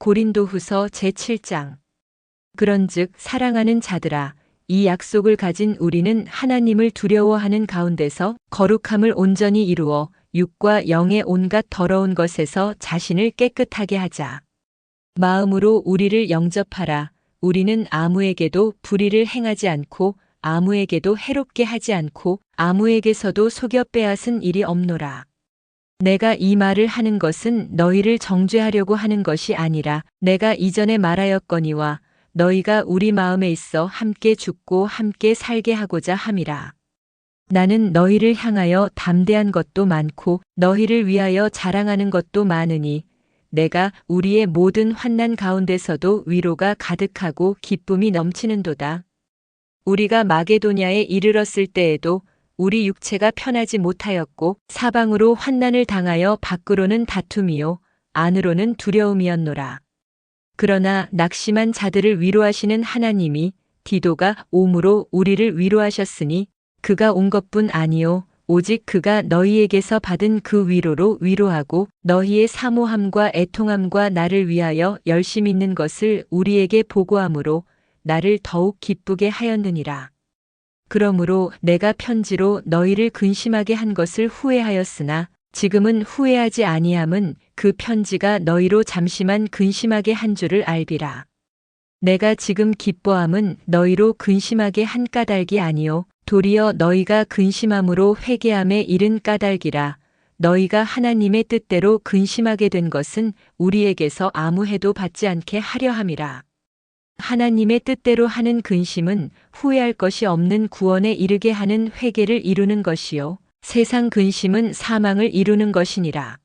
고린도후서 제7장. 그런즉 사랑하는 자들아, 이 약속을 가진 우리는 하나님을 두려워하는 가운데서 거룩함을 온전히 이루어 육과 영의 온갖 더러운 것에서 자신을 깨끗하게 하자. 마음으로 우리를 영접하라. 우리는 아무에게도 불의를 행하지 않고 아무에게도 해롭게 하지 않고 아무에게서도 속여 빼앗은 일이 없노라. 내가 이 말을 하는 것은 너희를 정죄하려고 하는 것이 아니라 내가 이전에 말하였거니와 너희가 우리 마음에 있어 함께 죽고 함께 살게 하고자 함이라. 나는 너희를 향하여 담대한 것도 많고 너희를 위하여 자랑하는 것도 많으니 내가 우리의 모든 환난 가운데서도 위로가 가득하고 기쁨이 넘치는도다. 우리가 마게도냐에 이르렀을 때에도 우리 육체가 편하지 못하였고 사방으로 환난을 당하여 밖으로는 다툼이요 안으로는 두려움이었노라. 그러나 낙심한 자들을 위로하시는 하나님이 디도가 옴으로 우리를 위로하셨으니 그가 온 것뿐 아니요 오직 그가 너희에게서 받은 그 위로로 위로하고 너희의 사모함과 애통함과 나를 위하여 열심 있는 것을 우리에게 보고함으로 나를 더욱 기쁘게 하였느니라. 그러므로 내가 편지로 너희를 근심하게 한 것을 후회하였으나 지금은 후회하지 아니함은 그 편지가 너희로 잠시만 근심하게 한 줄을 알비라. 내가 지금 기뻐함은 너희로 근심하게 한 까닭이 아니요 도리어 너희가 근심함으로 회개함에 이른 까닭이라. 너희가 하나님의 뜻대로 근심하게 된 것은 우리에게서 아무 해도 받지 않게 하려 함이라. 하나님의 뜻대로 하는 근심은 후회할 것이 없는 구원에 이르게 하는 회개를 이루는 것이요 세상 근심은 사망을 이루는 것이니라.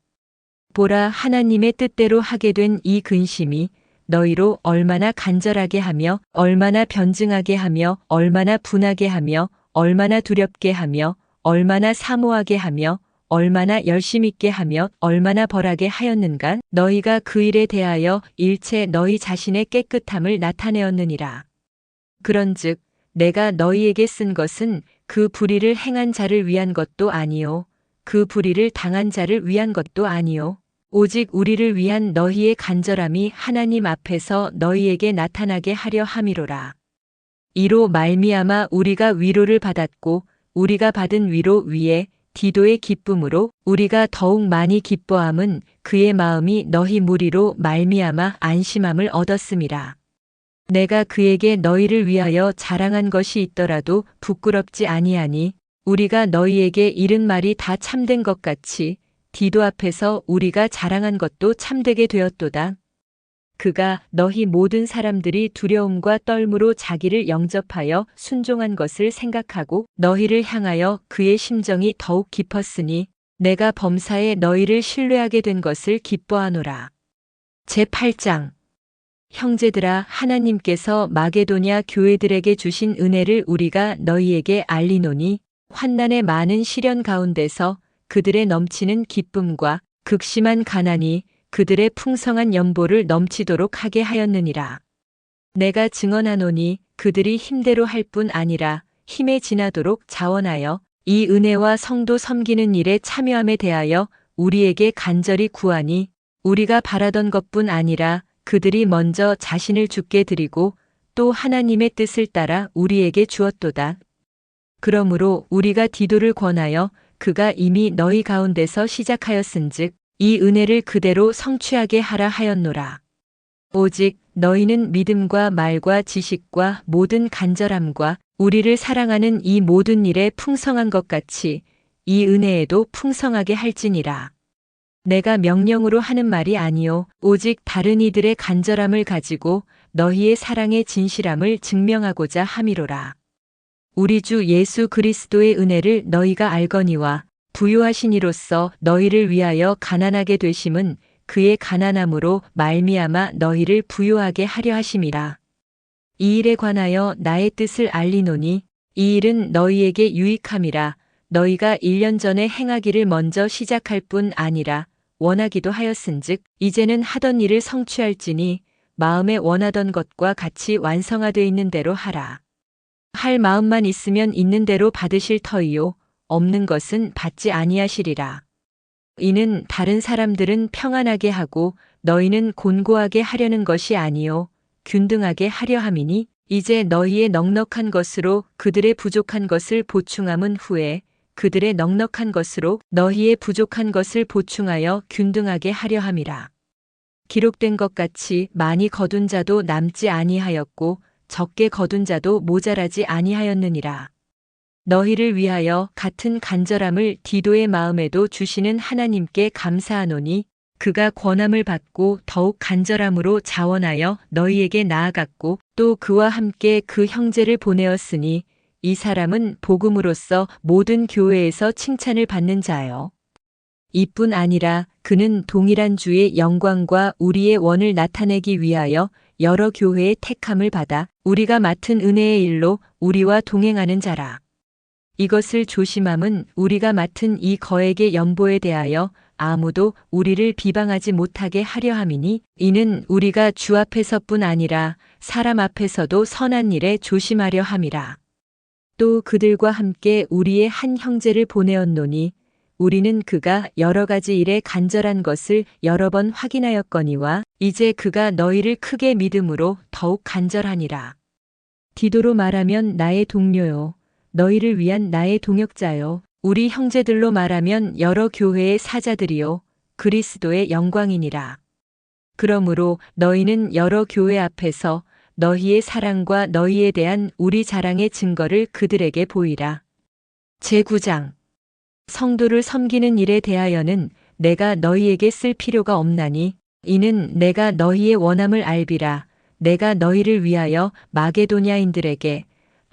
보라, 하나님의 뜻대로 하게 된 이 근심이 너희로 얼마나 간절하게 하며 얼마나 변증하게 하며 얼마나 분하게 하며 얼마나 두렵게 하며 얼마나 사모하게 하며 얼마나 열심 있게 하며 얼마나 벌하게 하였는가. 너희가 그 일에 대하여 일체 너희 자신의 깨끗함을 나타내었느니라. 그런즉 내가 너희에게 쓴 것은 그 불의를 행한 자를 위한 것도 아니요 그 불의를 당한 자를 위한 것도 아니요 오직 우리를 위한 너희의 간절함이 하나님 앞에서 너희에게 나타나게 하려 함이로라. 이로 말미암아 우리가 위로를 받았고 우리가 받은 위로 위에 디도의 기쁨으로 우리가 더욱 많이 기뻐함은 그의 마음이 너희 무리로 말미암아 안심함을 얻었음이라. 내가 그에게 너희를 위하여 자랑한 것이 있더라도 부끄럽지 아니하니 우리가 너희에게 이른 말이 다 참된 것 같이 디도 앞에서 우리가 자랑한 것도 참되게 되었도다. 그가 너희 모든 사람들이 두려움과 떨므로 자기를 영접하여 순종한 것을 생각하고 너희를 향하여 그의 심정이 더욱 깊었으니 내가 범사에 너희를 신뢰하게 된 것을 기뻐하노라. 제8장. 형제들아, 하나님께서 마게도냐 교회들에게 주신 은혜를 우리가 너희에게 알리노니 환난의 많은 시련 가운데서 그들의 넘치는 기쁨과 극심한 가난이 그들의 풍성한 연보를 넘치도록 하게 하였느니라. 내가 증언하노니 그들이 힘대로 할 뿐 아니라 힘에 지나도록 자원하여 이 은혜와 성도 섬기는 일에 참여함에 대하여 우리에게 간절히 구하니 우리가 바라던 것뿐 아니라 그들이 먼저 자신을 주께 드리고 또 하나님의 뜻을 따라 우리에게 주었도다. 그러므로 우리가 디도를 권하여 그가 이미 너희 가운데서 시작하였은즉 이 은혜를 그대로 성취하게 하라 하였노라. 오직 너희는 믿음과 말과 지식과 모든 간절함과 우리를 사랑하는 이 모든 일에 풍성한 것 같이 이 은혜에도 풍성하게 할지니라. 내가 명령으로 하는 말이 아니요 오직 다른 이들의 간절함을 가지고 너희의 사랑의 진실함을 증명하고자 함이로라. 우리 주 예수 그리스도의 은혜를 너희가 알거니와 부요하신 이로써 너희를 위하여 가난하게 되심은 그의 가난함으로 말미암아 너희를 부요하게 하려 하심이라. 이 일에 관하여 나의 뜻을 알리노니 이 일은 너희에게 유익함이라. 너희가 1년 전에 행하기를 먼저 시작할 뿐 아니라 원하기도 하였은즉 이제는 하던 일을 성취할지니 마음에 원하던 것과 같이 완성화되어 있는 대로 하라. 할 마음만 있으면 있는 대로 받으실 터이요 없는 것은 받지 아니하시리라. 이는 다른 사람들은 평안하게 하고 너희는 곤고하게 하려는 것이 아니요 균등하게 하려 함이니 이제 너희의 넉넉한 것으로 그들의 부족한 것을 보충함은 후에 그들의 넉넉한 것으로 너희의 부족한 것을 보충하여 균등하게 하려 함이라. 기록된 것 같이 많이 거둔 자도 남지 아니하였고 적게 거둔 자도 모자라지 아니하였느니라. 너희를 위하여 같은 간절함을 디도의 마음에도 주시는 하나님께 감사하노니 그가 권함을 받고 더욱 간절함으로 자원하여 너희에게 나아갔고 또 그와 함께 그 형제를 보내었으니 이 사람은 복음으로써 모든 교회에서 칭찬을 받는 자요. 이뿐 아니라 그는 동일한 주의 영광과 우리의 원을 나타내기 위하여 여러 교회의 택함을 받아 우리가 맡은 은혜의 일로 우리와 동행하는 자라. 이것을 조심함은 우리가 맡은 이 거액의 연보에 대하여 아무도 우리를 비방하지 못하게 하려 함이니 이는 우리가 주 앞에서뿐 아니라 사람 앞에서도 선한 일에 조심하려 함이라. 또 그들과 함께 우리의 한 형제를 보내었노니 우리는 그가 여러 가지 일에 간절한 것을 여러 번 확인하였거니와 이제 그가 너희를 크게 믿음으로 더욱 간절하니라. 디도로 말하면 나의 동료요 너희를 위한 나의 동역자요 우리 형제들로 말하면 여러 교회의 사자들이요 그리스도의 영광이니라. 그러므로 너희는 여러 교회 앞에서 너희의 사랑과 너희에 대한 우리 자랑의 증거를 그들에게 보이라. 제9장 성도를 섬기는 일에 대하여는 내가 너희에게 쓸 필요가 없나니 이는 내가 너희의 원함을 알비라. 내가 너희를 위하여 마게도냐인들에게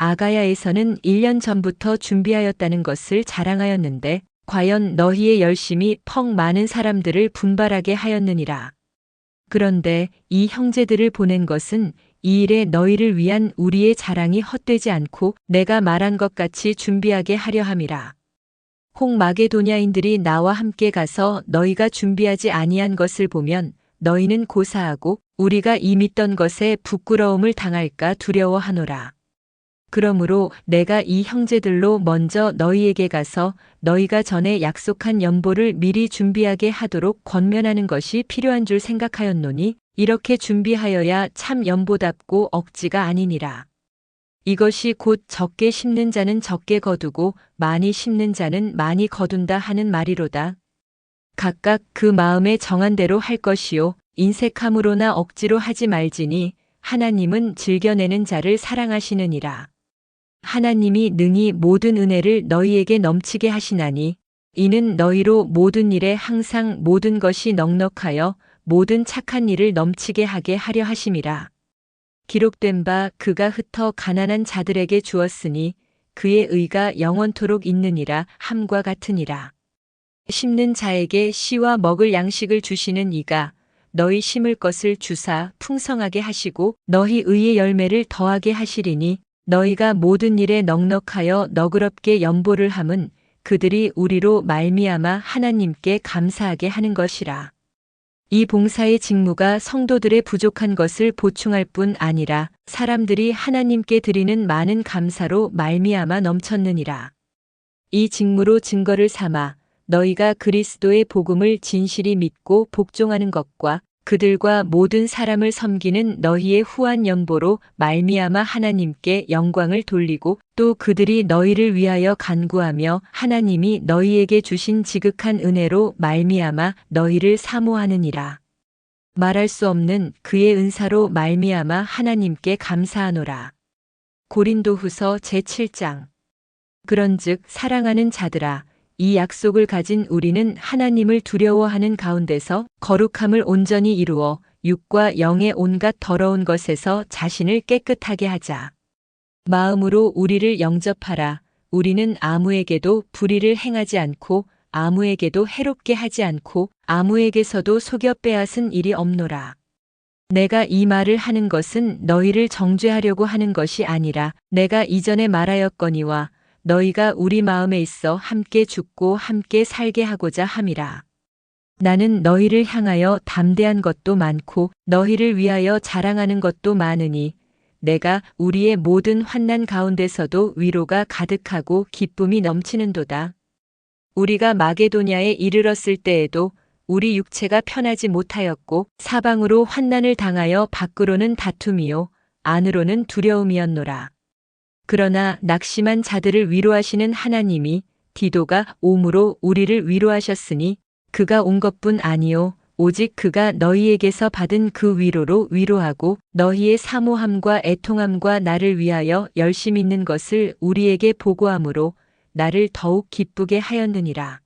아가야에서는 1년 전부터 준비하였다는 것을 자랑하였는데 과연 너희의 열심이 퍽 많은 사람들을 분발하게 하였느니라. 그런데 이 형제들을 보낸 것은 이 일에 너희를 위한 우리의 자랑이 헛되지 않고 내가 말한 것 같이 준비하게 하려 함이라. 혹 마게도냐인들이 나와 함께 가서 너희가 준비하지 아니한 것을 보면 너희는 고사하고 우리가 이 믿던 것에 부끄러움을 당할까 두려워하노라. 그러므로 내가 이 형제들로 먼저 너희에게 가서 너희가 전에 약속한 연보를 미리 준비하게 하도록 권면하는 것이 필요한 줄 생각하였노니 이렇게 준비하여야 참 연보답고 억지가 아니니라. 이것이 곧 적게 심는 자는 적게 거두고 많이 심는 자는 많이 거둔다 하는 말이로다. 각각 그 마음에 정한 대로 할 것이요 인색함으로나 억지로 하지 말지니 하나님은 즐겨내는 자를 사랑하시느니라. 하나님이 능히 모든 은혜를 너희에게 넘치게 하시나니 이는 너희로 모든 일에 항상 모든 것이 넉넉하여 모든 착한 일을 넘치게 하게 하려 하심이라. 기록된 바 그가 흩어 가난한 자들에게 주었으니 그의 의가 영원토록 있느니라 함과 같으니라. 심는 자에게 씨와 먹을 양식을 주시는 이가 너희 심을 것을 주사 풍성하게 하시고 너희 의의 열매를 더하게 하시리니 너희가 모든 일에 넉넉하여 너그럽게 연보를 함은 그들이 우리로 말미암아 하나님께 감사하게 하는 것이라. 이 봉사의 직무가 성도들의 부족한 것을 보충할 뿐 아니라 사람들이 하나님께 드리는 많은 감사로 말미암아 넘쳤느니라. 이 직무로 증거를 삼아 너희가 그리스도의 복음을 진실이 믿고 복종하는 것과 그들과 모든 사람을 섬기는 너희의 후한 연보로 말미암아 하나님께 영광을 돌리고 또 그들이 너희를 위하여 간구하며 하나님이 너희에게 주신 지극한 은혜로 말미암아 너희를 사모하느니라. 말할 수 없는 그의 은사로 말미암아 하나님께 감사하노라. 고린도후서 제7장 그런즉 사랑하는 자들아 이 약속을 가진 우리는 하나님을 두려워하는 가운데서 거룩함을 온전히 이루어 육과 영의 온갖 더러운 것에서 자신을 깨끗하게 하자. 마음으로 우리를 영접하라. 우리는 아무에게도 불의를 행하지 않고 아무에게도 해롭게 하지 않고 아무에게서도 속여 빼앗은 일이 없노라. 내가 이 말을 하는 것은 너희를 정죄하려고 하는 것이 아니라 내가 이전에 말하였거니와 너희가 우리 마음에 있어 함께 죽고 함께 살게 하고자 함이라. 나는 너희를 향하여 담대한 것도 많고 너희를 위하여 자랑하는 것도 많으니 내가 우리의 모든 환난 가운데서도 위로가 가득하고 기쁨이 넘치는도다. 우리가 마게도냐에 이르렀을 때에도 우리 육체가 편하지 못하였고 사방으로 환난을 당하여 밖으로는 다툼이요 안으로는 두려움이었노라. 그러나 낙심한 자들을 위로하시는 하나님이 디도가 옴으로 우리를 위로하셨으니 그가 온 것뿐 아니요 오직 그가 너희에게서 받은 그 위로로 위로하고 너희의 사모함과 애통함과 나를 위하여 열심 있는 것을 우리에게 보고함으로 나를 더욱 기쁘게 하였느니라.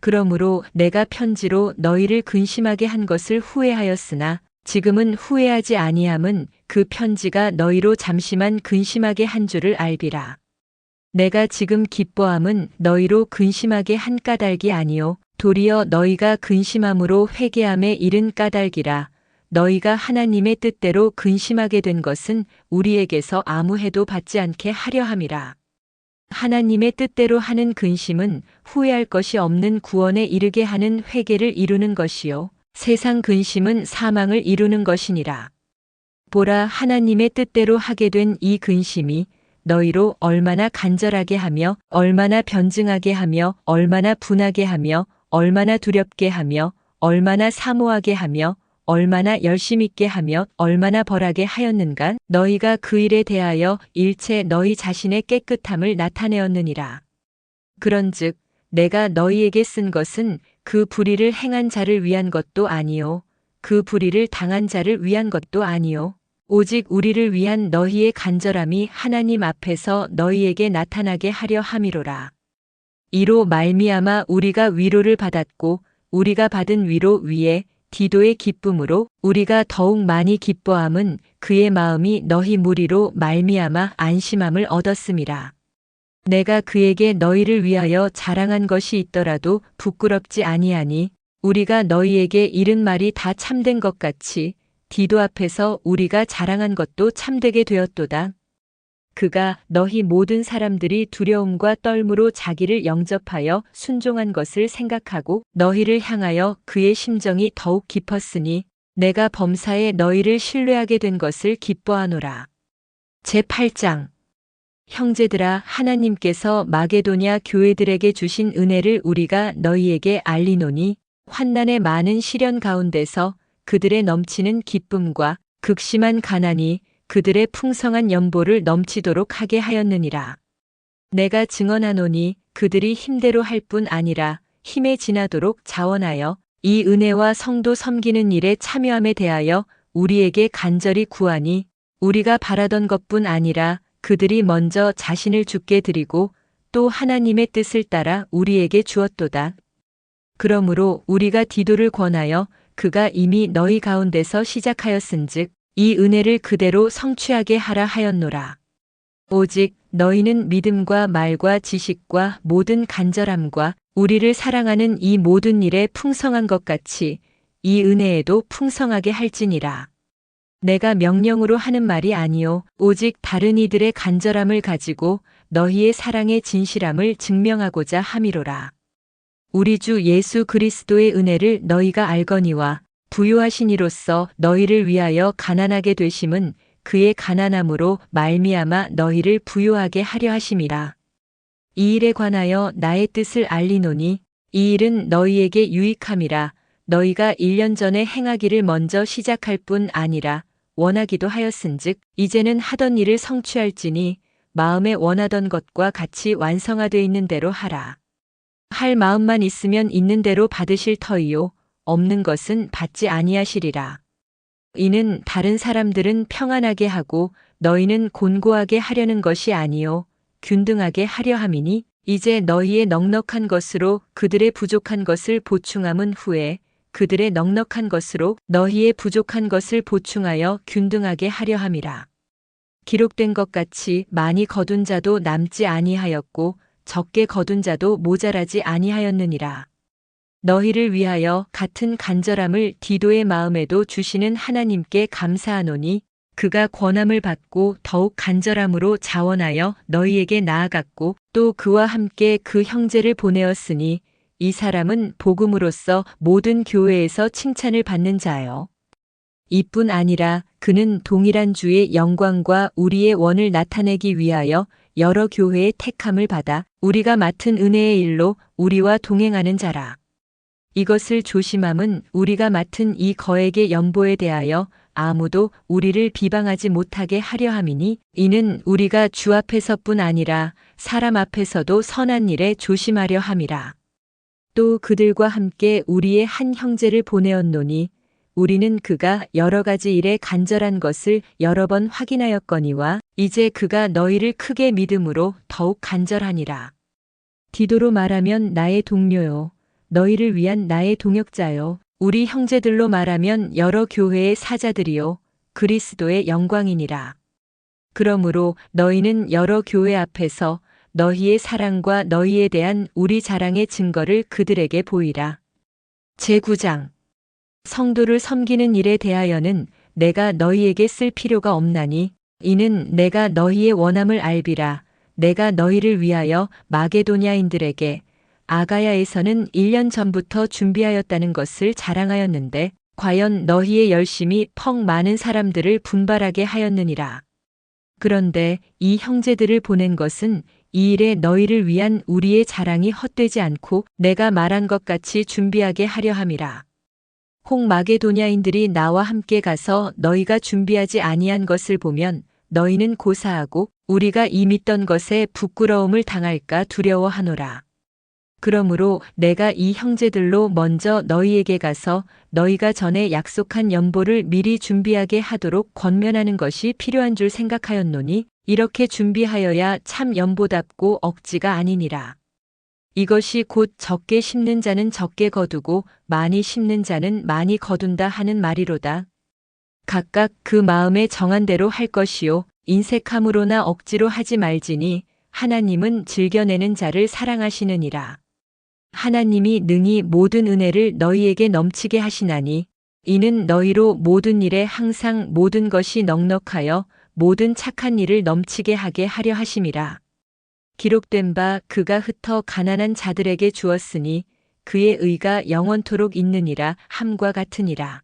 그러므로 내가 편지로 너희를 근심하게 한 것을 후회하였으나 지금은 후회하지 아니함은 그 편지가 너희로 잠시만 근심하게 한 줄을 알비라. 내가 지금 기뻐함은 너희로 근심하게 한 까닭이 아니요 도리어 너희가 근심함으로 회개함에 이른 까닭이라. 너희가 하나님의 뜻대로 근심하게 된 것은 우리에게서 아무 해도 받지 않게 하려 함이라. 하나님의 뜻대로 하는 근심은 후회할 것이 없는 구원에 이르게 하는 회개를 이루는 것이요 세상 근심은 사망을 이루는 것이니라. 보라, 하나님의 뜻대로 하게 된 이 근심이 너희로 얼마나 간절하게 하며 얼마나 변증하게 하며 얼마나 분하게 하며 얼마나 두렵게 하며 얼마나 사모하게 하며 얼마나 열심 있게 하며 얼마나 벌하게 하였는가. 너희가 그 일에 대하여 일체 너희 자신의 깨끗함을 나타내었느니라. 그런즉 내가 너희에게 쓴 것은 그 불의를 행한 자를 위한 것도 아니요 그 불의를 당한 자를 위한 것도 아니요 오직 우리를 위한 너희의 간절함이 하나님 앞에서 너희에게 나타나게 하려 함이로라. 이로 말미암아 우리가 위로를 받았고 우리가 받은 위로 위에 디도의 기쁨으로 우리가 더욱 많이 기뻐함은 그의 마음이 너희 무리로 말미암아 안심함을 얻었음이라. 내가 그에게 너희를 위하여 자랑한 것이 있더라도 부끄럽지 아니하니 우리가 너희에게 이른 말이 다 참된 것 같이 디도 앞에서 우리가 자랑한 것도 참되게 되었도다. 그가 너희 모든 사람들이 두려움과 떨므로 자기를 영접하여 순종한 것을 생각하고 너희를 향하여 그의 심정이 더욱 깊었으니 내가 범사에 너희를 신뢰하게 된 것을 기뻐하노라. 제8장 형제들아, 하나님께서 마게도냐 교회들에게 주신 은혜를 우리가 너희에게 알리노니 환난의 많은 시련 가운데서 그들의 넘치는 기쁨과 극심한 가난이 그들의 풍성한 연보를 넘치도록 하게 하였느니라. 내가 증언하노니 그들이 힘대로 할 뿐 아니라 힘에 지나도록 자원하여 이 은혜와 성도 섬기는 일에 참여함에 대하여 우리에게 간절히 구하니 우리가 바라던 것뿐 아니라 그들이 먼저 자신을 주께 드리고 또 하나님의 뜻을 따라 우리에게 주었도다. 그러므로 우리가 디도를 권하여 그가 이미 너희 가운데서 시작하였은즉 이 은혜를 그대로 성취하게 하라 하였노라. 오직 너희는 믿음과 말과 지식과 모든 간절함과 우리를 사랑하는 이 모든 일에 풍성한 것 같이 이 은혜에도 풍성하게 할지니라. 내가 명령으로 하는 말이 아니요 오직 다른 이들의 간절함을 가지고 너희의 사랑의 진실함을 증명하고자 함이로라. 우리 주 예수 그리스도의 은혜를 너희가 알거니와 부요하신 이로써 너희를 위하여 가난하게 되심은 그의 가난함으로 말미암아 너희를 부요하게 하려 하심이라. 이 일에 관하여 나의 뜻을 알리노니 이 일은 너희에게 유익함이라. 너희가 1년 전에 행하기를 먼저 시작할 뿐 아니라 원하기도 하였은즉 이제는 하던 일을 성취할지니 마음에 원하던 것과 같이 완성화되어 있는 대로 하라. 할 마음만 있으면 있는 대로 받으실 터이요 없는 것은 받지 아니하시리라. 이는 다른 사람들은 평안하게 하고 너희는 곤고하게 하려는 것이 아니요 균등하게 하려 함이니 이제 너희의 넉넉한 것으로 그들의 부족한 것을 보충함은 후에 그들의 넉넉한 것으로 너희의 부족한 것을 보충하여 균등하게 하려 함이라. 기록된 것 같이 많이 거둔 자도 남지 아니하였고 적게 거둔 자도 모자라지 아니하였느니라. 너희를 위하여 같은 간절함을 디도의 마음에도 주시는 하나님께 감사하노니 그가 권함을 받고 더욱 간절함으로 자원하여 너희에게 나아갔고 또 그와 함께 그 형제를 보내었으니 이 사람은 복음으로써 모든 교회에서 칭찬을 받는 자요. 이뿐 아니라 그는 동일한 주의 영광과 우리의 원을 나타내기 위하여 여러 교회의 택함을 받아 우리가 맡은 은혜의 일로 우리와 동행하는 자라. 이것을 조심함은 우리가 맡은 이 거액의 연보에 대하여 아무도 우리를 비방하지 못하게 하려 함이니 이는 우리가 주 앞에서뿐 아니라 사람 앞에서도 선한 일에 조심하려 함이라. 또 그들과 함께 우리의 한 형제를 보내었노니 우리는 그가 여러 가지 일에 간절한 것을 여러 번 확인하였거니와 이제 그가 너희를 크게 믿음으로 더욱 간절하니라. 디도로 말하면 나의 동료요 너희를 위한 나의 동역자요 우리 형제들로 말하면 여러 교회의 사자들이요 그리스도의 영광이니라. 그러므로 너희는 여러 교회 앞에서 너희의 사랑과 너희에 대한 우리 자랑의 증거를 그들에게 보이라. 제9장 성도를 섬기는 일에 대하여는 내가 너희에게 쓸 필요가 없나니 이는 내가 너희의 원함을 알비라. 내가 너희를 위하여 마게도냐인들에게 아가야에서는 1년 전부터 준비하였다는 것을 자랑하였는데 과연 너희의 열심이 퍽 많은 사람들을 분발하게 하였느니라. 그런데 이 형제들을 보낸 것은 이 일에 너희를 위한 우리의 자랑이 헛되지 않고 내가 말한 것 같이 준비하게 하려 함이라. 혹 마게도냐인들이 나와 함께 가서 너희가 준비하지 아니한 것을 보면 너희는 고사하고 우리가 이 믿던 것에 부끄러움을 당할까 두려워하노라. 그러므로 내가 이 형제들로 먼저 너희에게 가서 너희가 전에 약속한 연보를 미리 준비하게 하도록 권면하는 것이 필요한 줄 생각하였노니 이렇게 준비하여야 참 연보답고 억지가 아니니라. 이것이 곧 적게 심는 자는 적게 거두고 많이 심는 자는 많이 거둔다 하는 말이로다. 각각 그 마음에 정한 대로 할 것이요 인색함으로나 억지로 하지 말지니 하나님은 즐겨내는 자를 사랑하시느니라. 하나님이 능히 모든 은혜를 너희에게 넘치게 하시나니 이는 너희로 모든 일에 항상 모든 것이 넉넉하여 모든 착한 일을 넘치게 하게 하려 하심이라. 기록된 바 그가 흩어 가난한 자들에게 주었으니 그의 의가 영원토록 있느니라 함과 같으니라.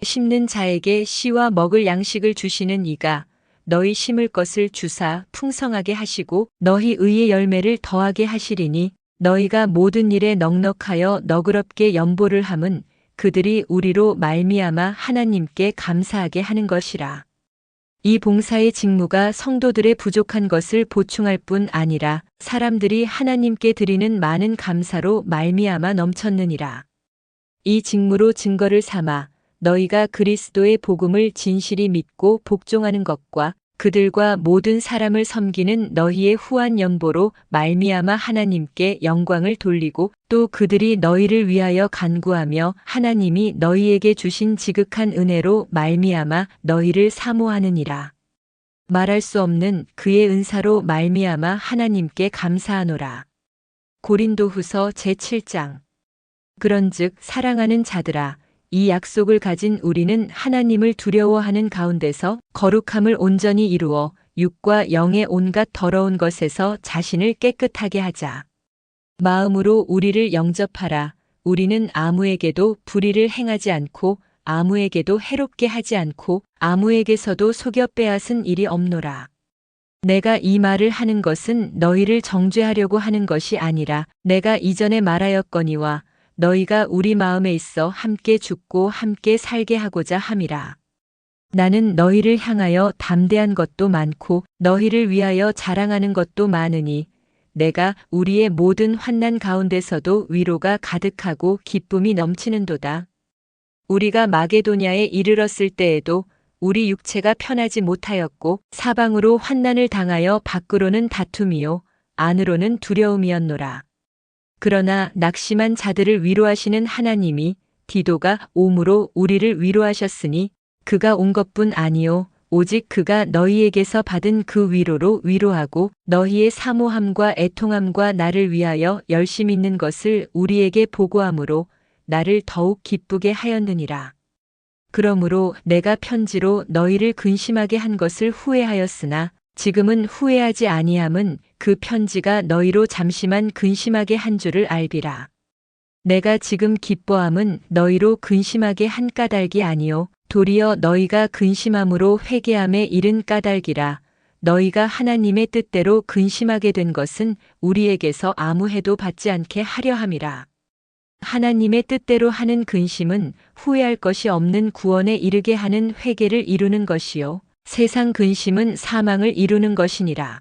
심는 자에게 씨와 먹을 양식을 주시는 이가 너희 심을 것을 주사 풍성하게 하시고 너희 의의 열매를 더하게 하시리니 너희가 모든 일에 넉넉하여 너그럽게 연보를 함은 그들이 우리로 말미암아 하나님께 감사하게 하는 것이라. 이 봉사의 직무가 성도들의 부족한 것을 보충할 뿐 아니라 사람들이 하나님께 드리는 많은 감사로 말미암아 넘쳤느니라. 이 직무로 증거를 삼아 너희가 그리스도의 복음을 진실이 믿고 복종하는 것과 그들과 모든 사람을 섬기는 너희의 후한 연보로 말미암아 하나님께 영광을 돌리고 또 그들이 너희를 위하여 간구하며 하나님이 너희에게 주신 지극한 은혜로 말미암아 너희를 사모하느니라. 말할 수 없는 그의 은사로 말미암아 하나님께 감사하노라. 고린도후서 제7장 그런즉 사랑하는 자들아 이 약속을 가진 우리는 하나님을 두려워하는 가운데서 거룩함을 온전히 이루어 육과 영의 온갖 더러운 것에서 자신을 깨끗하게 하자. 마음으로 우리를 영접하라. 우리는 아무에게도 불의를 행하지 않고 아무에게도 해롭게 하지 않고 아무에게서도 속여 빼앗은 일이 없노라. 내가 이 말을 하는 것은 너희를 정죄하려고 하는 것이 아니라 내가 이전에 말하였거니와 너희가 우리 마음에 있어 함께 죽고 함께 살게 하고자 함이라. 나는 너희를 향하여 담대한 것도 많고 너희를 위하여 자랑하는 것도 많으니 내가 우리의 모든 환난 가운데서도 위로가 가득하고 기쁨이 넘치는도다. 우리가 마게도냐에 이르렀을 때에도 우리 육체가 편하지 못하였고 사방으로 환난을 당하여 밖으로는 다툼이요 안으로는 두려움이었노라. 그러나 낙심한 자들을 위로하시는 하나님이 디도가 옴으로 우리를 위로하셨으니 그가 온 것뿐 아니요 오직 그가 너희에게서 받은 그 위로로 위로하고 너희의 사모함과 애통함과 나를 위하여 열심 있는 것을 우리에게 보고함으로 나를 더욱 기쁘게 하였느니라. 그러므로 내가 편지로 너희를 근심하게 한 것을 후회하였으나 지금은 후회하지 아니함은 그 편지가 너희로 잠시만 근심하게 한 줄을 알비라. 내가 지금 기뻐함은 너희로 근심하게 한 까닭이 아니요 도리어 너희가 근심함으로 회개함에 이른 까닭이라. 너희가 하나님의 뜻대로 근심하게 된 것은 우리에게서 아무 해도 받지 않게 하려 함이라. 하나님의 뜻대로 하는 근심은 후회할 것이 없는 구원에 이르게 하는 회개를 이루는 것이요 세상 근심은 사망을 이루는 것이니라.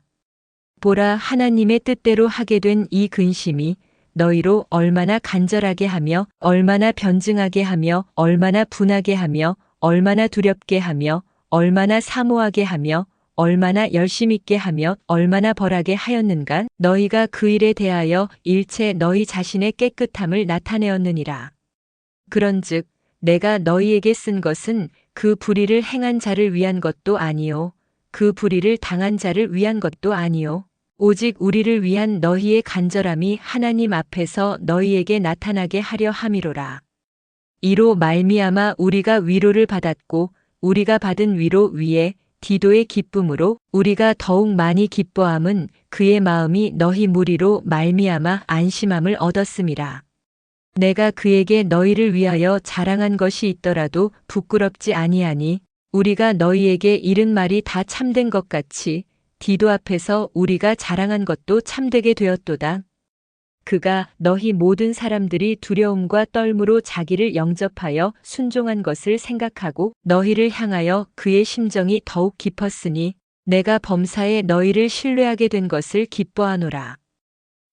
보라, 하나님의 뜻대로 하게 된 이 근심이 너희로 얼마나 간절하게 하며 얼마나 변증하게 하며 얼마나 분하게 하며 얼마나 두렵게 하며 얼마나 사모하게 하며 얼마나 열심 있게 하며 얼마나 벌하게 하였는가. 너희가 그 일에 대하여 일체 너희 자신의 깨끗함을 나타내었느니라. 그런즉 내가 너희에게 쓴 것은 그 불의를 행한 자를 위한 것도 아니요 그 불의를 당한 자를 위한 것도 아니요 오직 우리를 위한 너희의 간절함이 하나님 앞에서 너희에게 나타나게 하려 함이로라. 이로 말미암아 우리가 위로를 받았고 우리가 받은 위로 위에 디도의 기쁨으로 우리가 더욱 많이 기뻐함은 그의 마음이 너희 무리로 말미암아 안심함을 얻었음이라. 내가 그에게 너희를 위하여 자랑한 것이 있더라도 부끄럽지 아니하니 우리가 너희에게 이른 말이 다 참된 것 같이 디도 앞에서 우리가 자랑한 것도 참되게 되었도다. 그가 너희 모든 사람들이 두려움과 떨므로 자기를 영접하여 순종한 것을 생각하고 너희를 향하여 그의 심정이 더욱 깊었으니 내가 범사에 너희를 신뢰하게 된 것을 기뻐하노라.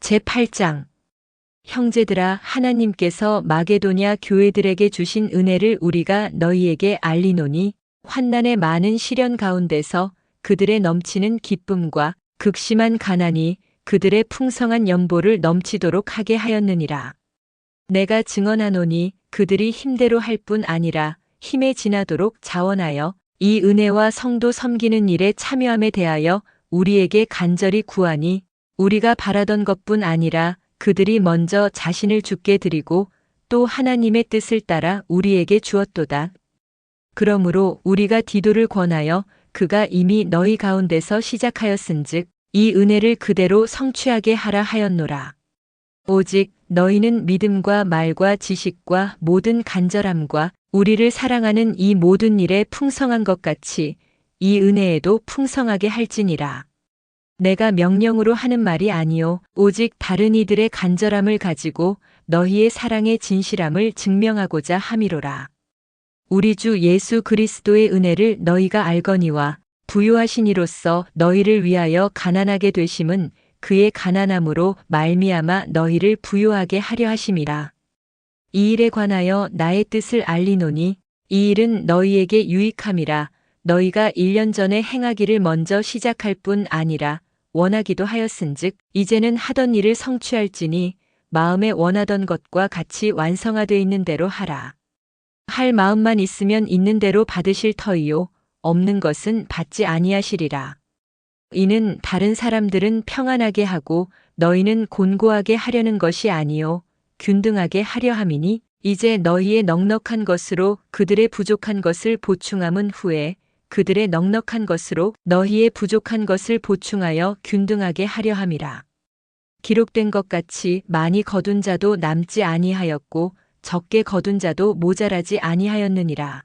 제8장 형제들아, 하나님께서 마게도냐 교회들에게 주신 은혜를 우리가 너희에게 알리노니 환난의 많은 시련 가운데서 그들의 넘치는 기쁨과 극심한 가난이 그들의 풍성한 연보를 넘치도록 하게 하였느니라. 내가 증언하노니 그들이 힘대로 할 뿐 아니라 힘에 지나도록 자원하여 이 은혜와 성도 섬기는 일에 참여함에 대하여 우리에게 간절히 구하니 우리가 바라던 것뿐 아니라 그들이 먼저 자신을 주께 드리고 또 하나님의 뜻을 따라 우리에게 주었도다. 그러므로 우리가 디도를 권하여 그가 이미 너희 가운데서 시작하였은즉 이 은혜를 그대로 성취하게 하라 하였노라. 오직 너희는 믿음과 말과 지식과 모든 간절함과 우리를 사랑하는 이 모든 일에 풍성한 것 같이 이 은혜에도 풍성하게 할지니라. 내가 명령으로 하는 말이 아니요 오직 다른 이들의 간절함을 가지고 너희의 사랑의 진실함을 증명하고자 함이로라. 우리 주 예수 그리스도의 은혜를 너희가 알거니와 부요하신 이로써 너희를 위하여 가난하게 되심은 그의 가난함으로 말미암아 너희를 부요하게 하려 하심이라. 이 일에 관하여 나의 뜻을 알리노니 이 일은 너희에게 유익함이라. 너희가 1년 전에 행하기를 먼저 시작할 뿐 아니라 원하기도 하였은즉 이제는 하던 일을 성취할지니 마음에 원하던 것과 같이 완성하되 있는 대로 하라. 할 마음만 있으면 있는 대로 받으실 터이요 없는 것은 받지 아니하시리라. 이는 다른 사람들은 평안하게 하고 너희는 곤고하게 하려는 것이 아니요 균등하게 하려 함이니 이제 너희의 넉넉한 것으로 그들의 부족한 것을 보충함은 후에 그들의 넉넉한 것으로 너희의 부족한 것을 보충하여 균등하게 하려 함이라. 기록된 것 같이 많이 거둔 자도 남지 아니하였고 적게 거둔 자도 모자라지 아니하였느니라.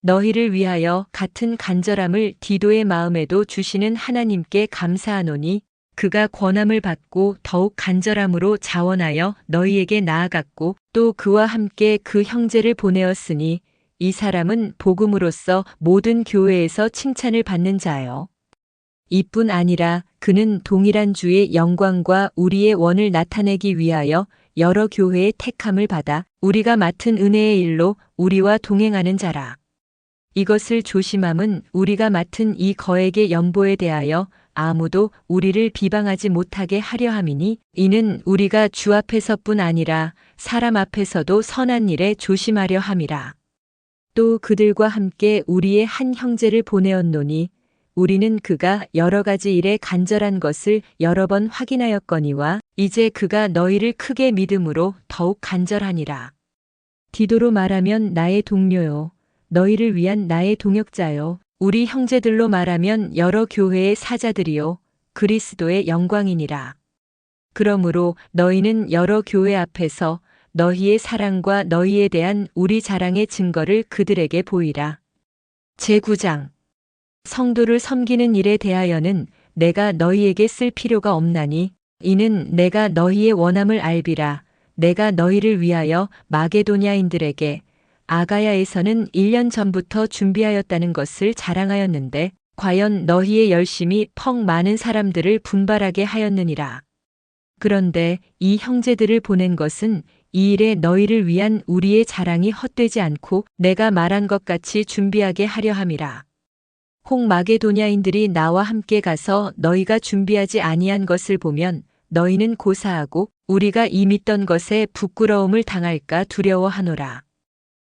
너희를 위하여 같은 간절함을 디도의 마음에도 주시는 하나님께 감사하노니 그가 권함을 받고 더욱 간절함으로 자원하여 너희에게 나아갔고 또 그와 함께 그 형제를 보내었으니 이 사람은 복음으로써 모든 교회에서 칭찬을 받는 자요. 이뿐 아니라 그는 동일한 주의 영광과 우리의 원을 나타내기 위하여 여러 교회의 택함을 받아 우리가 맡은 은혜의 일로 우리와 동행하는 자라. 이것을 조심함은 우리가 맡은 이 거액의 연보에 대하여 아무도 우리를 비방하지 못하게 하려 함이니 이는 우리가 주 앞에서뿐 아니라 사람 앞에서도 선한 일에 조심하려 함이라. 또 그들과 함께 우리의 한 형제를 보내었노니 우리는 그가 여러 가지 일에 간절한 것을 여러 번 확인하였거니와 이제 그가 너희를 크게 믿음으로 더욱 간절하니라. 디도로 말하면 나의 동료요 너희를 위한 나의 동역자요 우리 형제들로 말하면 여러 교회의 사자들이요 그리스도의 영광이니라. 그러므로 너희는 여러 교회 앞에서 너희의 사랑과 너희에 대한 우리 자랑의 증거를 그들에게 보이라. 제9장 성도를 섬기는 일에 대하여는 내가 너희에게 쓸 필요가 없나니 이는 내가 너희의 원함을 알비라. 내가 너희를 위하여 마게도냐인들에게 아가야에서는 1년 전부터 준비하였다는 것을 자랑하였는데 과연 너희의 열심이 퍽 많은 사람들을 분발하게 하였느니라. 그런데 이 형제들을 보낸 것은 이 일에 너희를 위한 우리의 자랑이 헛되지 않고 내가 말한 것 같이 준비하게 하려 함이라. 혹 마게도냐인들이 나와 함께 가서 너희가 준비하지 아니한 것을 보면 너희는 고사하고 우리가 이 믿던 것에 부끄러움을 당할까 두려워하노라.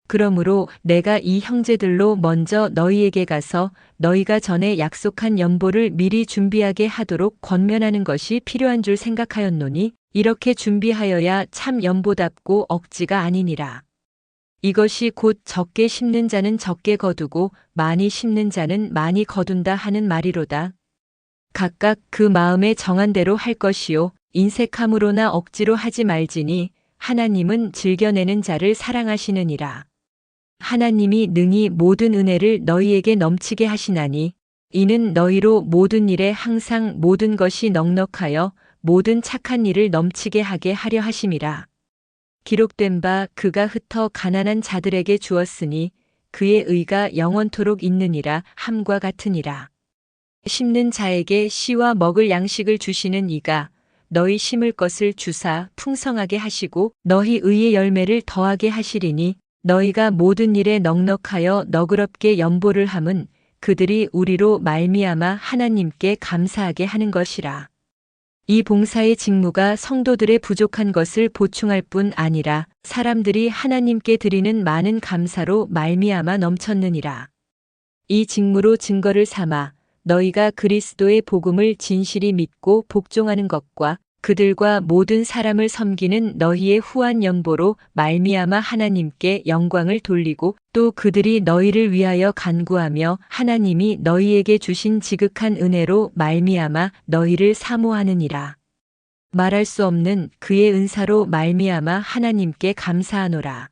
그러므로 내가 이 형제들로 먼저 너희에게 가서 너희가 전에 약속한 연보를 미리 준비하게 하도록 권면하는 것이 필요한 줄 생각하였노니 이렇게 준비하여야 참 연보답고 억지가 아니니라. 이것이 곧 적게 심는 자는 적게 거두고 많이 심는 자는 많이 거둔다 하는 말이로다. 각각 그 마음에 정한 대로 할 것이요 인색함으로나 억지로 하지 말지니 하나님은 즐겨내는 자를 사랑하시느니라. 하나님이 능히 모든 은혜를 너희에게 넘치게 하시나니 이는 너희로 모든 일에 항상 모든 것이 넉넉하여 모든 착한 일을 넘치게 하게 하려 하심이라. 기록된 바 그가 흩어 가난한 자들에게 주었으니 그의 의가 영원토록 있느니라 함과 같으니라. 심는 자에게 씨와 먹을 양식을 주시는 이가 너희 심을 것을 주사 풍성하게 하시고 너희 의의 열매를 더하게 하시리니 너희가 모든 일에 넉넉하여 너그럽게 연보를 함은 그들이 우리로 말미암아 하나님께 감사하게 하는 것이라. 이 봉사의 직무가 성도들의 부족한 것을 보충할 뿐 아니라 사람들이 하나님께 드리는 많은 감사로 말미암아 넘쳤느니라. 이 직무로 증거를 삼아 너희가 그리스도의 복음을 진실이 믿고 복종하는 것과 그들과 모든 사람을 섬기는 너희의 후한 연보로 말미암아 하나님께 영광을 돌리고 또 그들이 너희를 위하여 간구하며 하나님이 너희에게 주신 지극한 은혜로 말미암아 너희를 사모하느니라. 말할 수 없는 그의 은사로 말미암아 하나님께 감사하노라.